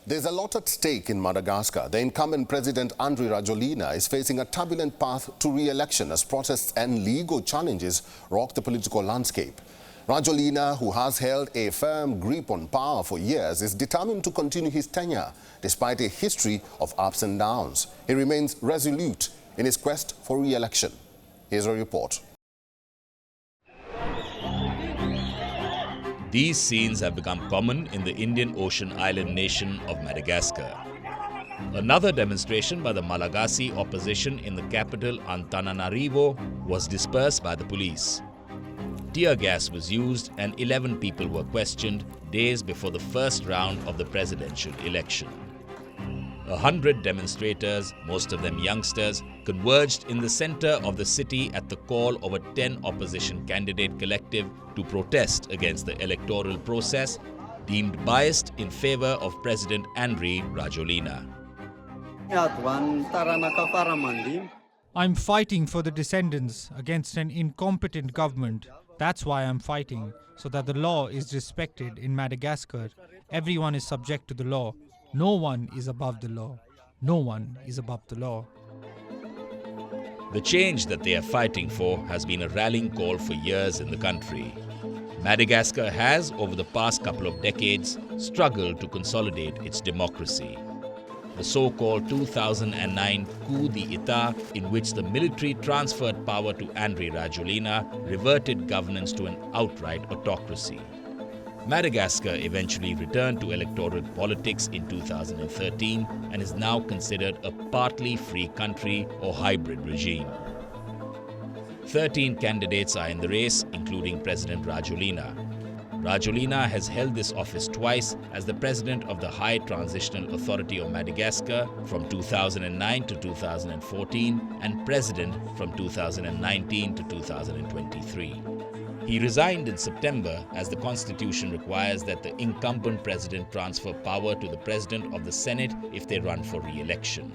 There's a lot at stake in Madagascar. The incumbent president Andry Rajoelina is facing a turbulent path to re-election as protests and legal challenges rock the political landscape. Rajoelina, who has held a firm grip on power for years, is determined to continue his tenure despite a history of ups and downs. He remains resolute in his quest for re-election. Here's a report. These scenes have become common in the Indian Ocean island nation of Madagascar. Another demonstration by the Malagasy opposition in the capital Antananarivo was dispersed by the police. Tear gas was used and 11 people were questioned days before the first round of the presidential election. 100 demonstrators, most of them youngsters, converged in the center of the city at the call of a 10 opposition candidate collective to protest against the electoral process deemed biased in favor of President Andry Rajoelina. I'm fighting for the descendants against an incompetent government. That's why I'm fighting, so that the law is respected in Madagascar. Everyone is subject to the law. No one is above the law. No one is above the law. The change that they are fighting for has been a rallying call for years in the country. Madagascar has, over the past couple of decades, struggled to consolidate its democracy. The so-called 2009 coup d'etat, in which the military transferred power to Andry Rajoelina, reverted governance to an outright autocracy. Madagascar eventually returned to electoral politics in 2013 and is now considered a partly free country or hybrid regime. 13 candidates are in the race, including President Rajoelina. Rajoelina has held this office twice as the president of the High Transitional Authority of Madagascar from 2009 to 2014 and president from 2019 to 2023. He resigned in September as the constitution requires that the incumbent president transfer power to the president of the Senate if they run for re-election.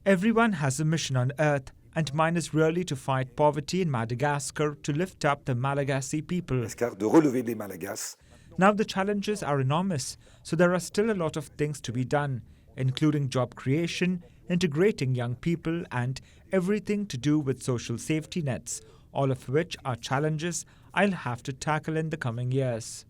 Everyone has a mission on earth, and mine is really to fight poverty in Madagascar, to lift up the Malagasy people. Now the challenges are enormous, so there are still a lot of things to be done, including job creation, integrating young people, and everything to do with social safety nets, all of which are challenges I'll have to tackle in the coming years.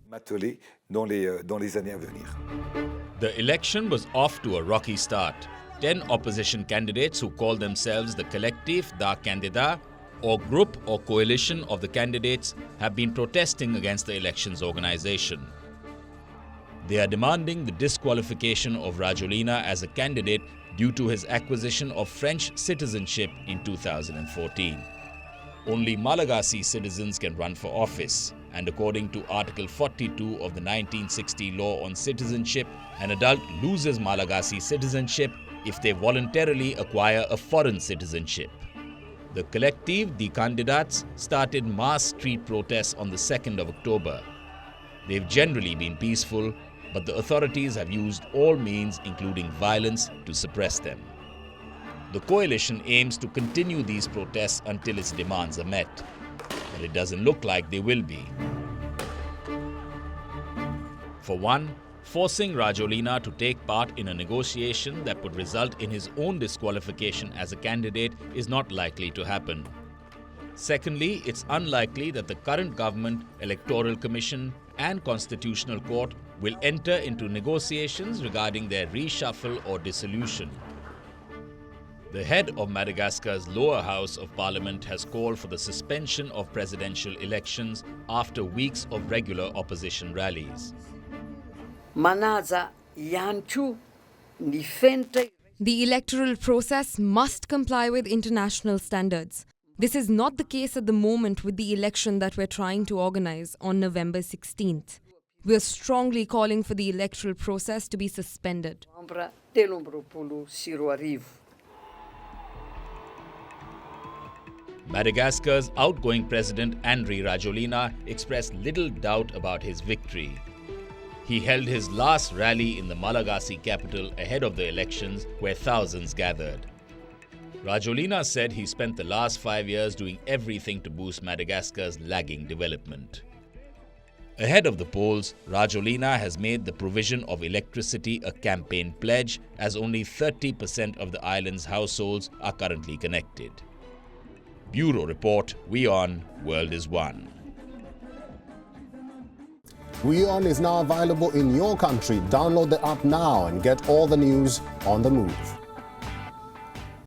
The election was off to a rocky start. 10 opposition candidates who call themselves the Collectif da Candidats, or group or coalition of the candidates, have been protesting against the elections organization. They are demanding the disqualification of Rajoelina as a candidate due to his acquisition of French citizenship in 2014. Only Malagasy citizens can run for office, and according to Article 42 of the 1960 Law on Citizenship, an adult loses Malagasy citizenship if they voluntarily acquire a foreign citizenship. The Collectif des Candidats started mass street protests on the 2nd of October. They've generally been peaceful, but the authorities have used all means, including violence, to suppress them. The coalition aims to continue these protests until its demands are met, but it doesn't look like they will be. For one, forcing Rajoelina to take part in a negotiation that would result in his own disqualification as a candidate is not likely to happen. Secondly, it's unlikely that the current government, Electoral Commission, and Constitutional Court will enter into negotiations regarding their reshuffle or dissolution. The head of Madagascar's lower house of parliament has called for the suspension of presidential elections after weeks of regular opposition rallies. The electoral process must comply with international standards. This is not the case at the moment with the election that we're trying to organize on November 16th. We are strongly calling for the electoral process to be suspended. Madagascar's outgoing president Andry Rajoelina expressed little doubt about his victory. He held his last rally in the Malagasy capital ahead of the elections, where thousands gathered. Rajoelina said he spent the last 5 years doing everything to boost Madagascar's lagging development. Ahead of the polls, Rajoelina has made the provision of electricity a campaign pledge, as only 30% of the island's households are currently connected. Bureau Report, WION World is One. WION is now available in your country. Download the app now and get all the news on the move.